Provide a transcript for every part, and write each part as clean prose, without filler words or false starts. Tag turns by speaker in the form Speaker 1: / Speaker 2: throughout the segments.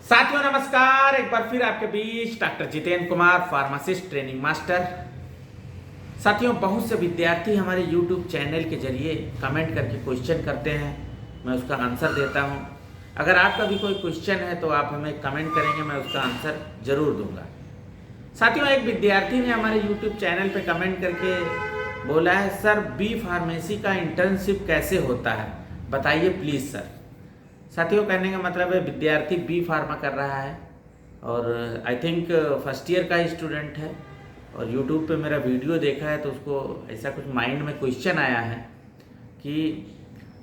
Speaker 1: साथियों नमस्कार, एक बार फिर आपके बीच doctor Jitendra Kumar, pharmacist training master. साथियों, बहुत से विद्यार्थी हमारे YouTube चैनल के जरिए कमेंट करके क्वेश्चन करते हैं, मैं उसका आंसर देता हूं। अगर आपका भी कोई क्वेश्चन है तो आप हमें कमेंट करेंगे, मैं उसका आंसर जरूर दूंगा। साथियों, एक विद्यार्थी ने हमारे YouTube चैनल पे कमेंट करके बोला है, सर बी फार्मेसी का इंटर्नशिप कैसे होता है, बताइए प्लीज़ सर। साथियों, कहने का मतलब है विद्यार्थी बी फार्मा कर रहा है और आई थिंक फर्स्ट ईयर का ही स्टूडेंट है और यूट्यूब पे मेरा वीडियो देखा है तो उसको ऐसा कुछ माइंड में क्वेश्चन आया है कि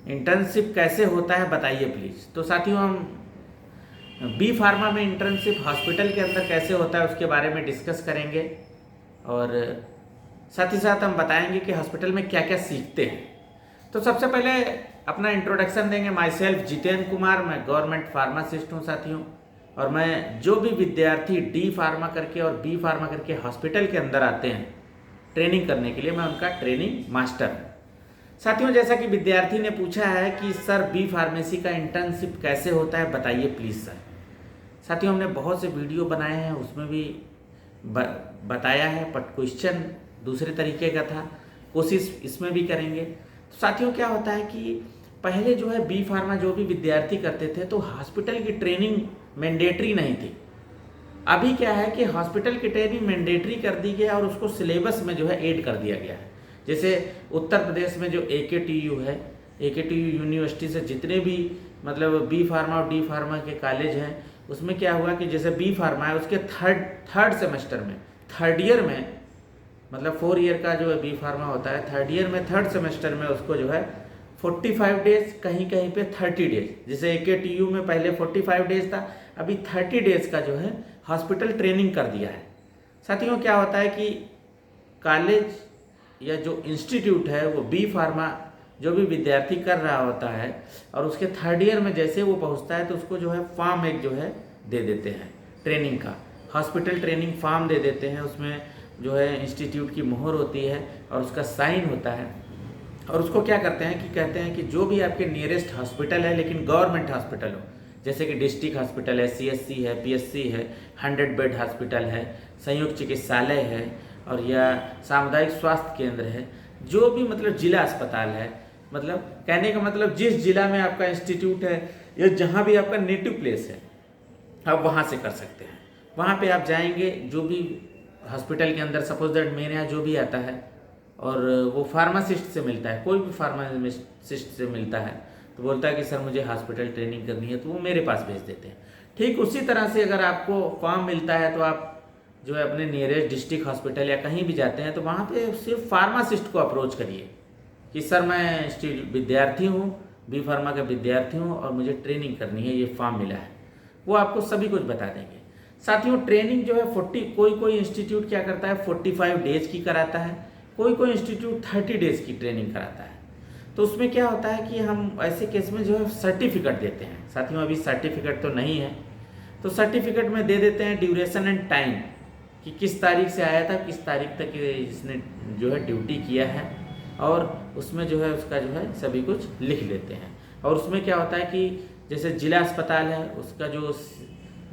Speaker 1: इंटर्नशिप कैसे होता है, बताइए प्लीज़। तो साथियों, हम बी फार्मा में इंटर्नशिप हॉस्पिटल के अंदर कैसे होता है उसके बारे में डिस्कस करेंगे और साथ ही साथ हम बताएंगे कि हॉस्पिटल में क्या क्या सीखते हैं। तो सबसे पहले अपना इंट्रोडक्शन देंगे। माई सेल्फ जितेंद्र कुमार, मैं गवर्नमेंट फार्मासिस्ट हूँ साथियों, और मैं जो भी विद्यार्थी डी फार्मा करके और बी फार्मा करके हॉस्पिटल के अंदर आते हैं ट्रेनिंग करने के लिए, मैं उनका ट्रेनिंग मास्टर हूँ। साथियों, जैसा कि विद्यार्थी ने पूछा है कि सर बी फार्मेसी का इंटर्नशिप कैसे होता है, बताइए प्लीज़ सर। साथियों, हमने बहुत से वीडियो बनाए हैं, उसमें भी बताया है, बट क्वेश्चन दूसरे तरीके का था, कोशिश इसमें भी करेंगे। तो साथियों, क्या होता है कि पहले जो है बी फार्मा जो भी विद्यार्थी करते थे तो हॉस्पिटल की ट्रेनिंग मैंडेटरी नहीं थी। अभी क्या है कि हॉस्पिटल की ट्रेनिंग मैंडेटरी कर दी गई और उसको सिलेबस में जो है ऐड कर दिया गया है। जैसे उत्तर प्रदेश में जो AKTU है, AKTU यूनिवर्सिटी से जितने भी मतलब बी फार्मा और डी फार्मा के कॉलेज हैं, उसमें क्या हुआ कि जैसे बी फार्मा है उसके थर्ड सेमेस्टर में, थर्ड ईयर में, मतलब 4 ईयर का जो है बी फार्मा होता है, थर्ड ईयर में थर्ड सेमेस्टर में उसको जो है 45 डेज, कहीं कहीं पे 30 डेज, जैसे AKTU में पहले 45 डेज था, अभी 30 डेज का जो है हॉस्पिटल ट्रेनिंग कर दिया है। साथियों, क्या होता है कि कॉलेज या जो इंस्टीट्यूट है वो बी फार्मा जो भी विद्यार्थी कर रहा होता है और उसके थर्ड ईयर में जैसे वो पहुंचता है तो उसको जो है फॉर्म एक जो है दे देते हैं ट्रेनिंग का, हॉस्पिटल ट्रेनिंग फॉर्म दे देते हैं। उसमें जो है इंस्टीट्यूट की मोहर होती है और उसका साइन होता है, और उसको क्या करते हैं कि कहते हैं कि जो भी आपके नियरेस्ट हॉस्पिटल है, लेकिन गवर्नमेंट हॉस्पिटल हो, जैसे कि डिस्ट्रिक्ट हॉस्पिटल है, CSC है, PSC है, 100 बेड हॉस्पिटल है, संयुक्त चिकित्सालय है, और या सामुदायिक स्वास्थ्य केंद्र है, जो भी मतलब जिला अस्पताल है, मतलब कहने का मतलब जिस जिला में आपका इंस्टीट्यूट है या जहाँ भी आपका नेटिव प्लेस है, आप वहाँ से कर सकते हैं। वहाँ पे आप जाएंगे, जो भी हॉस्पिटल के अंदर सपोज दैट मेरे यहाँ जो भी आता है और वो फार्मासिस्ट से मिलता है, कोई भी फार्मासिस्ट से मिलता है तो बोलता है कि सर मुझे हॉस्पिटल ट्रेनिंग करनी है, तो वो मेरे पास भेज देते हैं। ठीक उसी तरह से अगर आपको फॉर्म मिलता है तो आप जो है अपने नियरेस्ट डिस्ट्रिक्ट हॉस्पिटल या कहीं भी जाते हैं तो वहाँ पे सिर्फ फार्मासिस्ट को अप्रोच करिए कि सर मैं विद्यार्थी हूँ, बी फार्मा का विद्यार्थी हूँ और मुझे ट्रेनिंग करनी है, ये फॉर्म मिला है, वो आपको सभी कुछ बता देंगे। साथियों, ट्रेनिंग जो है कोई इंस्टीट्यूट क्या करता है 45 डेज की कराता है, कोई इंस्टीट्यूट 30 डेज की ट्रेनिंग कराता है। तो उसमें क्या होता है कि हम ऐसे केस में जो है सर्टिफिकेट देते हैं। साथियों, अभी सर्टिफिकेट तो नहीं है, तो सर्टिफिकेट में दे देते हैं ड्यूरेशन एंड टाइम कि किस तारीख से आया था, किस तारीख तक इसने जो है ड्यूटी किया है, और उसमें जो है उसका जो है सभी कुछ लिख लेते हैं। और उसमें क्या होता है कि जैसे जिला अस्पताल है उसका जो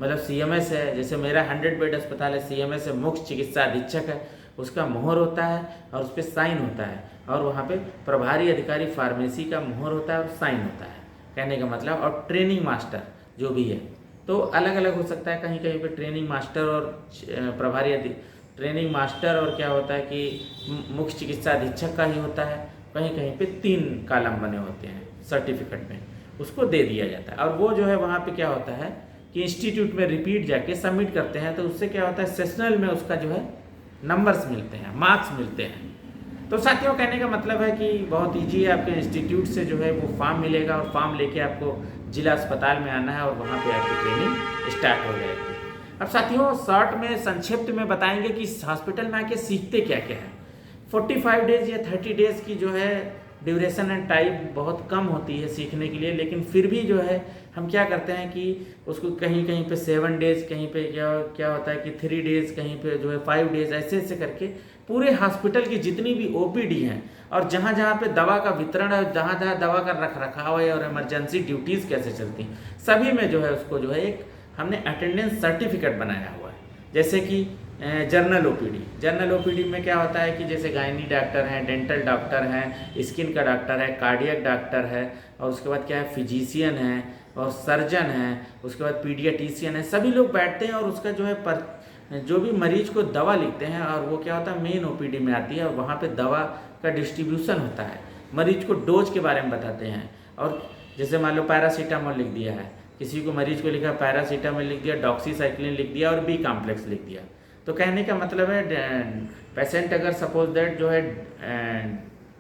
Speaker 1: मतलब CMS है, जैसे मेरा 100 बेड अस्पताल है, CMS है, मुख्य चिकित्सा अधीक्षक है, उसका मोहर होता है और उस पर साइन होता है, और वहाँ पे प्रभारी अधिकारी फार्मेसी का मोहर होता है और साइन होता है, कहने का मतलब। और ट्रेनिंग मास्टर जो भी है तो अलग अलग हो सकता है, कहीं कहीं पे ट्रेनिंग मास्टर और प्रभारी ट्रेनिंग मास्टर और क्या होता है कि मुख्य चिकित्सा अधीक्षक का ही होता है, कहीं कहीं पे 3 कॉलम बने होते हैं सर्टिफिकेट में, उसको दे दिया जाता है। और वो जो है वहाँ पे क्या होता है कि इंस्टीट्यूट में रिपीट जाके सबमिट करते हैं, तो उससे क्या होता है सेशनल में उसका जो है नंबर्स मिलते हैं, मार्क्स मिलते हैं। तो साथियों, कहने का मतलब है कि बहुत ईजी है, आपके इंस्टीट्यूट से जो है वो फॉर्म मिलेगा और फॉर्म लेके आपको जिला अस्पताल में आना है और वहाँ पे आपकी ट्रेनिंग स्टार्ट हो जाएगी। अब साथियों, शॉर्ट में संक्षिप्त में बताएंगे कि हॉस्पिटल में आके सीखते क्या क्या है। 45 डेज या 30 डेज की जो है ड्यूरेशन एंड टाइम बहुत कम होती है सीखने के लिए, लेकिन फिर भी जो है हम क्या करते हैं कि उसको कहीं कहीं पे 7 डेज, कहीं पे क्या होता है कि 3 डेज, कहीं पे जो है 5 डेज, ऐसे ऐसे करके पूरे हॉस्पिटल की जितनी भी OPD हैं और जहाँ जहाँ पे दवा का वितरण है, जहाँ जहाँ दवा का रख रखाव है और इमरजेंसी ड्यूटीज़ कैसे चलती हैं, सभी में जो है उसको जो है एक हमने अटेंडेंस सर्टिफिकेट बनाया हुआ है। जैसे कि जर्नल ओपीडी में क्या होता है कि जैसे गायनी डॉक्टर हैं, डेंटल डॉक्टर हैं, स्किन का डॉक्टर है, कार्डियक डॉक्टर है, और उसके बाद क्या है, फिजिशियन है और सर्जन है, उसके बाद पीडियाट्रिशियन है, सभी लोग बैठते हैं और उसका जो है जो भी मरीज को दवा लिखते हैं, और वो क्या होता है मेन ओपीडी में आती है और वहाँ पे दवा का डिस्ट्रीब्यूशन होता है। मरीज को डोज के बारे में बताते हैं, और जैसे मान लो पैरासीटामोल लिख दिया है, किसी को मरीज को लिखा पैरासीटामोल लिख दिया, डॉक्सीसाइक्लिन लिख दिया और बी कॉम्प्लेक्स लिख दिया। तो कहने का मतलब है पेशेंट अगर सपोज दैट जो है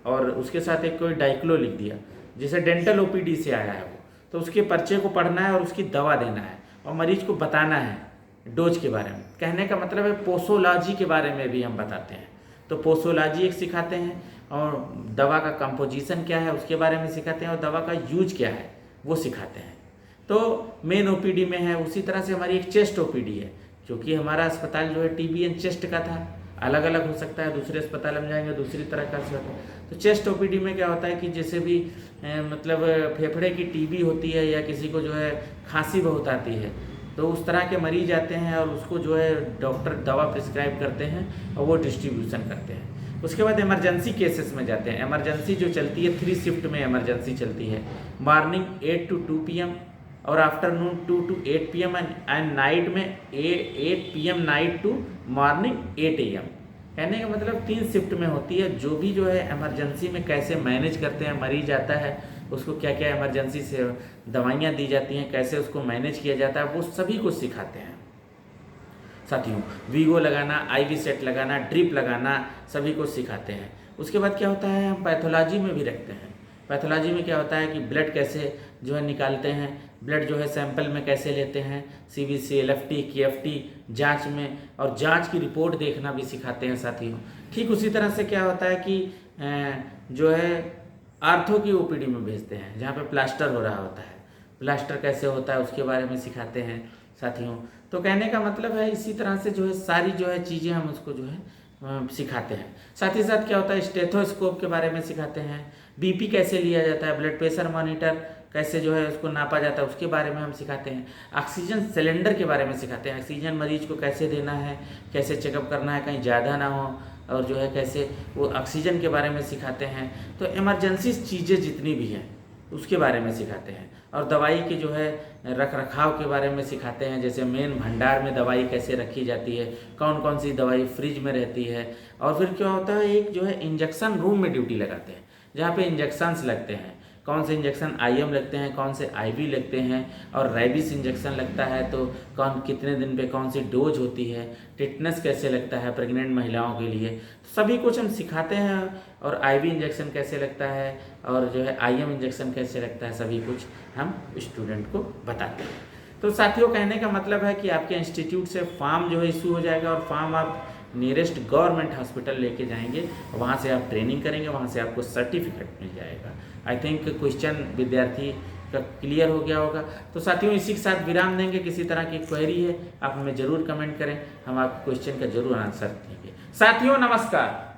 Speaker 1: और उसके साथ एक कोई डाइक्लो लिख दिया, जैसे डेंटल ओपीडी से आया है वो, तो उसके पर्चे को पढ़ना है और उसकी दवा देना है और मरीज को बताना है डोज के बारे में। कहने का मतलब है पोसोलॉजी के बारे में भी हम बताते हैं। तो पोसोलॉजी एक सिखाते हैं, और दवा का कंपोजिशन क्या है उसके बारे में सिखाते हैं, और दवा का यूज क्या है वो सिखाते हैं। तो मेन ओपीडी में है। उसी तरह से हमारी एक चेस्ट ओपीडी है, क्योंकि हमारा अस्पताल जो है टीबी एंड चेस्ट का था, अलग अलग हो सकता है, दूसरे अस्पताल में जाएंगे दूसरी तरह का होता है। तो चेस्ट ओपीडी में क्या होता है कि जैसे भी मतलब फेफड़े की टीबी होती है या किसी को जो है खांसी बहुत आती है, तो उस तरह के मरीज आते हैं और उसको जो है डॉक्टर दवा प्रिस्क्राइब करते हैं और वो डिस्ट्रीब्यूशन करते हैं। उसके बाद इमरजेंसी केसेस में जाते हैं। इमरजेंसी जो चलती है 3 शिफ्ट में इमरजेंसी चलती है, मॉर्निंग 8 to 2 PM और afternoon 2 to 8 PM and night में 8 PM night to morning 8 AM। कहने का मतलब 3 शिफ्ट में होती है। जो भी जो है इमरजेंसी में कैसे मैनेज करते हैं, मरीज आता है उसको क्या क्या इमरजेंसी से दवाइयाँ दी जाती हैं, कैसे उसको मैनेज किया जाता है, वो सभी कुछ सिखाते हैं साथियों। वीगो लगाना, IV सेट लगाना, ड्रिप लगाना, सभी कुछ सिखाते हैं। उसके बाद क्या होता है, हम पैथोलॉजी में भी रखते हैं। पैथोलॉजी में क्या होता है कि ब्लड कैसे जो है निकालते हैं, ब्लड जो है सैंपल में कैसे लेते हैं, CBC, LFT, KFT जांच में, और जांच की रिपोर्ट देखना भी सिखाते हैं साथियों। ठीक उसी तरह से क्या होता है कि जो है आर्थो की ओपीडी में भेजते हैं, जहाँ पे प्लास्टर हो रहा होता है, प्लास्टर कैसे होता है उसके बारे में सिखाते हैं साथियों। तो कहने का मतलब है इसी तरह से जो है सारी जो है चीज़ें हम उसको जो है सिखाते हैं। साथ ही साथ क्या होता है स्टेथोस्कोप के बारे में सिखाते हैं, BP कैसे लिया जाता है, ब्लड प्रेशर मॉनिटर कैसे जो है उसको नापा जाता है उसके बारे में हम सिखाते हैं। ऑक्सीजन सिलेंडर के बारे में सिखाते हैं, ऑक्सीजन मरीज को कैसे देना है, कैसे चेकअप करना है कहीं ज़्यादा ना हो, और जो है कैसे वो ऑक्सीजन के बारे में सिखाते हैं। तो इमरजेंसी चीज़ें जितनी भी हैं उसके बारे में सिखाते हैं, और दवाई के जो है रख रखाव के बारे में सिखाते हैं। जैसे मेन भंडार में दवाई कैसे रखी जाती है, कौन कौन सी दवाई फ्रिज में रहती है, और फिर क्या होता है एक जो है इंजेक्शन रूम में ड्यूटी लगाते हैं, जहाँ पे इंजेक्शन्स लगते हैं, कौन से इंजेक्शन IM लगते हैं, कौन से IV लगते हैं, और रैबिस इंजेक्शन लगता है तो कौन कितने दिन पे कौन सी डोज होती है, टिटनेस कैसे लगता है प्रेग्नेंट महिलाओं के लिए, सभी कुछ हम सिखाते हैं। और IV इंजेक्शन कैसे लगता है और जो है IM इंजेक्शन कैसे लगता है, सभी कुछ हम स्टूडेंट को बताते हैं। तो साथियों कहने का मतलब है कि आपके इंस्टीट्यूट से फॉर्म जो है इशू हो जाएगा, और फॉर्म आप नियरेस्ट गवर्नमेंट हॉस्पिटल लेके जाएंगे, वहाँ से आप ट्रेनिंग करेंगे, वहाँ से आपको सर्टिफिकेट मिल जाएगा। आई थिंक क्वेश्चन विद्यार्थी का क्लियर हो गया होगा। तो साथियों इसी के साथ विराम देंगे। किसी तरह की क्वेरी है आप हमें ज़रूर कमेंट करें, हम आपको क्वेश्चन का जरूर आंसर देंगे। साथियों नमस्कार।